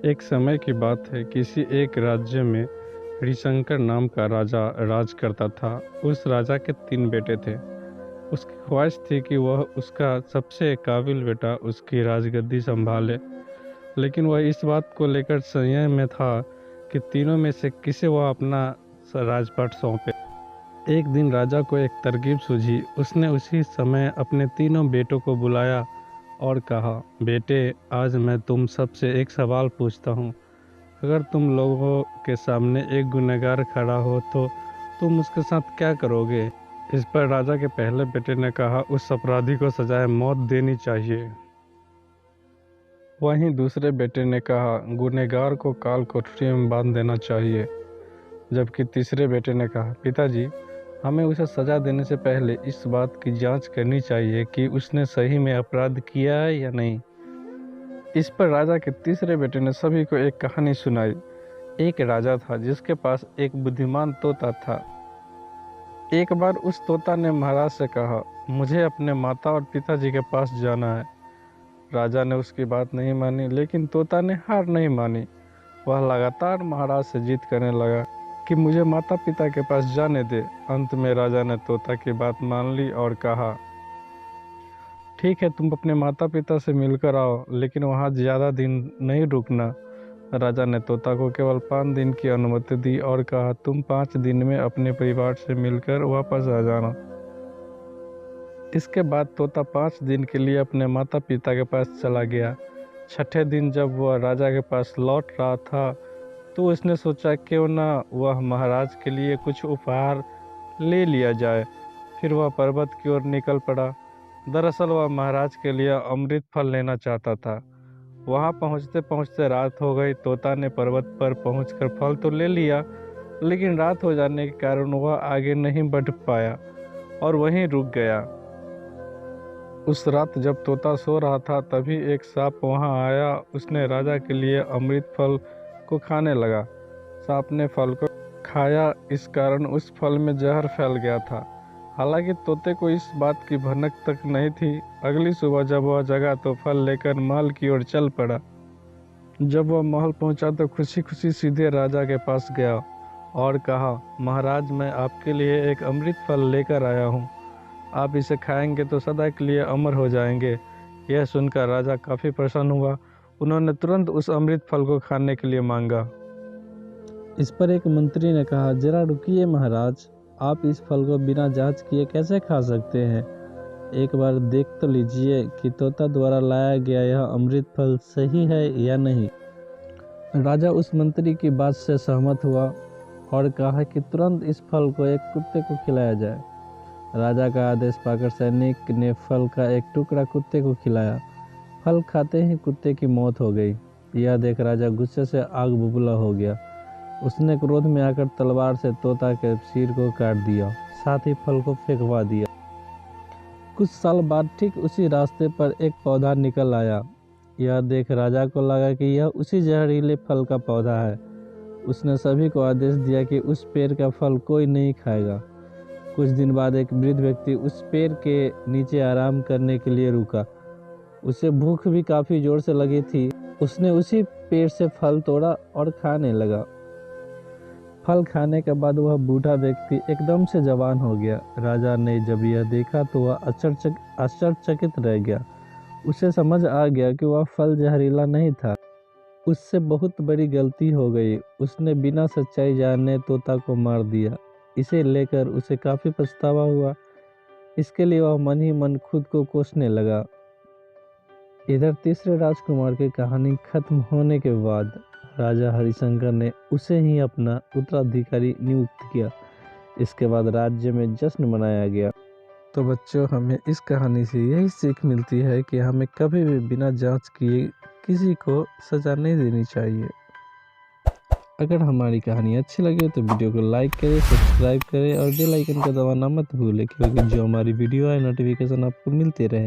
एक समय की बात है, किसी एक राज्य में हरिशंकर नाम का राजा राज करता था। उस राजा के 3 बेटे थे। उसकी ख्वाहिश थी कि वह उसका सबसे काबिल बेटा उसकी राजगद्दी संभाले, लेकिन वह इस बात को लेकर संशय में था कि तीनों में से किसे वह अपना राजपाट सौंपे। एक दिन राजा को एक तरकीब सूझी। उसने उसी समय अपने तीनों बेटों को बुलाया और कहा, बेटे, आज मैं तुम सबसे एक सवाल पूछता हूँ। अगर तुम लोगों के सामने एक गुनहगार खड़ा हो तो तुम उसके साथ क्या करोगे? इस पर राजा के पहले बेटे ने कहा, उस अपराधी को सजाए मौत देनी चाहिए। वहीं दूसरे बेटे ने कहा, गुनहगार को काल कोठरी में बांध देना चाहिए। जबकि तीसरे बेटे ने कहा, पिताजी, हमें उसे सजा देने से पहले इस बात की जांच करनी चाहिए कि उसने सही में अपराध किया है या नहीं। इस पर राजा के तीसरे बेटे ने सभी को एक कहानी सुनाई। एक राजा था जिसके पास एक बुद्धिमान तोता था। एक बार उस तोता ने महाराज से कहा, मुझे अपने माता और पिताजी के पास जाना है। राजा ने उसकी बात नहीं मानी, लेकिन तोता ने हार नहीं मानी। वह लगातार महाराज से जिद करने लगा कि मुझे माता पिता के पास जाने दे। अंत में राजा ने तोता की बात मान ली और कहा, ठीक है, तुम अपने माता पिता से मिलकर आओ, लेकिन वहाँ ज़्यादा दिन नहीं रुकना। राजा ने तोता को केवल 5 दिन की अनुमति दी और कहा, तुम 5 दिन में अपने परिवार से मिलकर वापस आ जाना। इसके बाद तोता 5 दिन के लिए अपने माता पिता के पास चला गया। छठे दिन जब वह राजा के पास लौट रहा था तो उसने सोचा, क्यों ना वह महाराज के लिए कुछ उपहार ले लिया जाए। फिर वह पर्वत की ओर निकल पड़ा। दरअसल वह महाराज के लिए अमृत फल लेना चाहता था। वहां पहुंचते पहुंचते रात हो गई। तोता ने पर्वत पर पहुंचकर फल तो ले लिया, लेकिन रात हो जाने के कारण वह आगे नहीं बढ़ पाया और वहीं रुक गया। उस रात जब तोता सो रहा था, तभी एक सांप वहां आया। उसने राजा के लिए अमृत फल को खाने लगा। सांप ने फल को खाया, इस कारण उस फल में जहर फैल गया था। हालांकि तोते को इस बात की भनक तक नहीं थी। अगली सुबह जब वह जगा तो फल लेकर महल की ओर चल पड़ा। जब वह महल पहुंचा तो खुशी खुशी सीधे राजा के पास गया और कहा, महाराज, मैं आपके लिए एक अमृत फल लेकर आया हूँ। आप इसे खाएंगे तो सदा के लिए अमर हो जाएंगे। यह सुनकर राजा काफ़ी प्रसन्न हुआ। उन्होंने तुरंत उस अमृत फल को खाने के लिए मांगा। इस पर एक मंत्री ने कहा, जरा रुकिए महाराज, आप इस फल को बिना जांच किए कैसे खा सकते हैं? एक बार देख तो लीजिए कि तोता द्वारा लाया गया यह अमृत फल सही है या नहीं। राजा उस मंत्री की बात से सहमत हुआ और कहा कि तुरंत इस फल को एक कुत्ते को खिलाया जाए। राजा का आदेश पाकर सैनिक ने फल का एक टुकड़ा कुत्ते को खिलाया। फल खाते ही कुत्ते की मौत हो गई। यह देख राजा गुस्से से आग बबूला हो गया। उसने क्रोध में आकर तलवार से तोता के सिर को काट दिया, साथ ही फल को फेंकवा दिया। कुछ साल बाद ठीक उसी रास्ते पर एक पौधा निकल आया। यह देख राजा को लगा कि यह उसी जहरीले फल का पौधा है। उसने सभी को आदेश दिया कि उस पेड़ का फल कोई नहीं खाएगा। कुछ दिन बाद एक वृद्ध व्यक्ति उस पेड़ के नीचे आराम करने के लिए रुका। उसे भूख भी काफ़ी जोर से लगी थी। उसने उसी पेड़ से फल तोड़ा और खाने लगा। फल खाने के बाद वह बूढ़ा व्यक्ति एकदम से जवान हो गया। राजा ने जब यह देखा तो वह आश्चर्यचकित रह गया। उसे समझ आ गया कि वह फल जहरीला नहीं था। उससे बहुत बड़ी गलती हो गई। उसने बिना सच्चाई जाने तोता को मार दिया। इसे लेकर उसे काफ़ी पछतावा हुआ। इसके लिए वह मन ही मन खुद को कोसने लगा। इधर तीसरे राजकुमार की कहानी खत्म होने के बाद राजा हरिशंकर ने उसे ही अपना उत्तराधिकारी नियुक्त किया। इसके बाद राज्य में जश्न मनाया गया। तो बच्चों, हमें इस कहानी से यही सीख मिलती है कि हमें कभी भी बिना जांच किए किसी को सज़ा नहीं देनी चाहिए। अगर हमारी कहानी अच्छी लगे तो वीडियो को लाइक करें, सब्सक्राइब करें और बेल आइकन को दबाना मत भूलें, क्योंकि जो हमारी वीडियो है नोटिफिकेशन आपको मिलते रहे।